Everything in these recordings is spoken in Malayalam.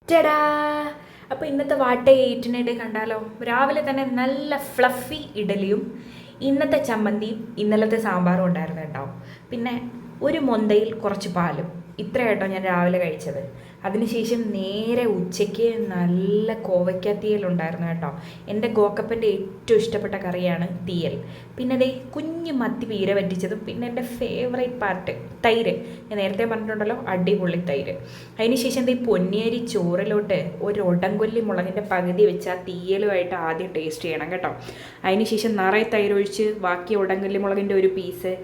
ടടാ! അപ്പോൾ ഇന്നത്തെ വാട്ട ഏറ്റിനായിട്ട് കണ്ടാലോ? രാവിലെ തന്നെ നല്ല ഫ്ലഫി ഇഡലിയും ഇന്നത്തെ ചമ്മന്തിയും ഇന്നലത്തെ സാമ്പാറും ഉണ്ടായിരുന്നു കേട്ടോ. പിന്നെ ഒരു മൊന്തയിൽ കുറച്ച് പാലും. ഇത്ര കേട്ടോ ഞാൻ രാവിലെ കഴിച്ചത്. അതിനുശേഷം നേരെ ഉച്ചയ്ക്ക് നല്ല കോവയ്ക്ക തീയലുണ്ടായിരുന്നു കേട്ടോ. എൻ്റെ ഗോക്കപ്പൻ്റെ ഏറ്റവും ഇഷ്ടപ്പെട്ട കറിയാണ് തീയൽ. പിന്നെ അതേ കുഞ്ഞു മത്തി പീര പറ്റിച്ചതും പിന്നെ എൻ്റെ ഫേവറേറ്റ് പാർട്ട് തൈര്. ഞാൻ നേരത്തെ പറഞ്ഞിട്ടുണ്ടല്ലോ, അടിപൊളി തൈര്. അതിനുശേഷം ഈ പൊന്നിയരി ചോറിലോട്ട് ഒരു ഒടങ്കൊല്ലി മുളകിൻ്റെ പകുതി വെച്ച് ആ തീയലുമായിട്ട് ആദ്യം ടേസ്റ്റ് ചെയ്യണം കേട്ടോ. അതിനുശേഷം നിറയെ തൈര് ഒഴിച്ച് ബാക്കി ഒടങ്കൊല്ലി മുളകിൻ്റെ ഒരു പീസ്,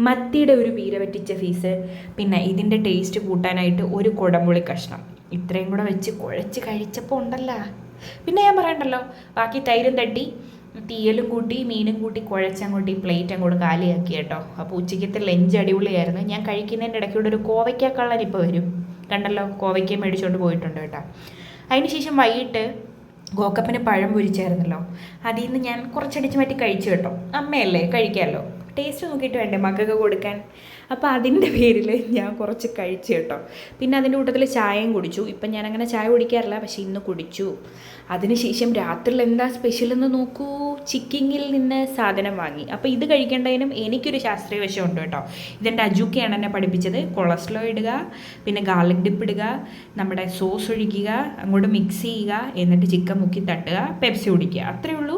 മത്തിയുടെ ഒരു പീര പറ്റിച്ച പീസ്, പിന്നെ ഇതിൻ്റെ ടേസ്റ്റ് കൂട്ടാനായിട്ട് ഒരു കുടംപുളി കഷ്ണം. ഇത്രയും കൂടെ വെച്ച് കുഴച്ച് കഴിച്ചപ്പോൾ ഉണ്ടല്ലോ. പിന്നെ ഞാൻ പറയണ്ടല്ലോ, ബാക്കി തൈരും തട്ടി തീയലും കൂട്ടി മീനും കൂട്ടി കുഴച്ചങ്ങോട്ട് ഈ പ്ലേറ്റ് അങ്ങോട്ട് കാലിയാക്കി കേട്ടോ. അപ്പോൾ ഉച്ചയ്ക്കത്തെ ലഞ്ച് അടിപൊളിയായിരുന്നു. ഞാൻ കഴിക്കുന്നതിൻ്റെ ഇടയ്ക്കൂടെ ഒരു കോവയ്ക്ക കള്ളൻ ഇപ്പോൾ വരും. കണ്ടല്ലോ, കോവയ്ക്ക മേടിച്ചുകൊണ്ട് പോയിട്ടുണ്ട് കേട്ടോ. അതിനുശേഷം വൈകിട്ട് ഗോക്കപ്പന് പഴം പൊരിച്ചായിരുന്നല്ലോ, അതിൽ നിന്ന് ഞാൻ കുറച്ചടിച്ച് മാറ്റി കഴിച്ചു കേട്ടോ. അമ്മയല്ലേ, കഴിക്കാമല്ലോ, ടേസ്റ്റ് നോക്കിയിട്ട് വേണ്ടേ മക്കൾക്ക് കൊടുക്കാൻ. അപ്പോൾ അതിൻ്റെ പേരിൽ ഞാൻ കുറച്ച് കഴിച്ചു കേട്ടോ. പിന്നെ അതിൻ്റെ കൂട്ടത്തിൽ ചായയും കുടിച്ചു. ഇപ്പം ഞാനങ്ങനെ ചായ കുടിക്കാറില്ല, പക്ഷേ ഇന്ന് കുടിച്ചു. അതിനുശേഷം രാത്രിയിൽ എന്താ സ്പെഷ്യലെന്ന് നോക്കൂ, ചിക്കിങ്ങിൽ നിന്ന് സാധനം വാങ്ങി. അപ്പോൾ ഇത് കഴിക്കേണ്ടതിനും എനിക്കൊരു ശാസ്ത്രീയ വശമുണ്ട് കേട്ടോ. ഇതെൻ്റെ അജുക്കയാണ് എന്നെ പഠിപ്പിച്ചത്. കൊളസ്ട്രോ ഇടുക, പിന്നെ ഗാർലിക് ഡിപ്പ് ഇടുക, നമ്മുടെ സോസ് ഒഴിക്കുക, അങ്ങോട്ട് മിക്സ് ചെയ്യുക, എന്നിട്ട് ചിക്കൻ മുക്കി തട്ടുക, പെപ്സി കുടിക്കുക, അത്രയേ ഉള്ളൂ.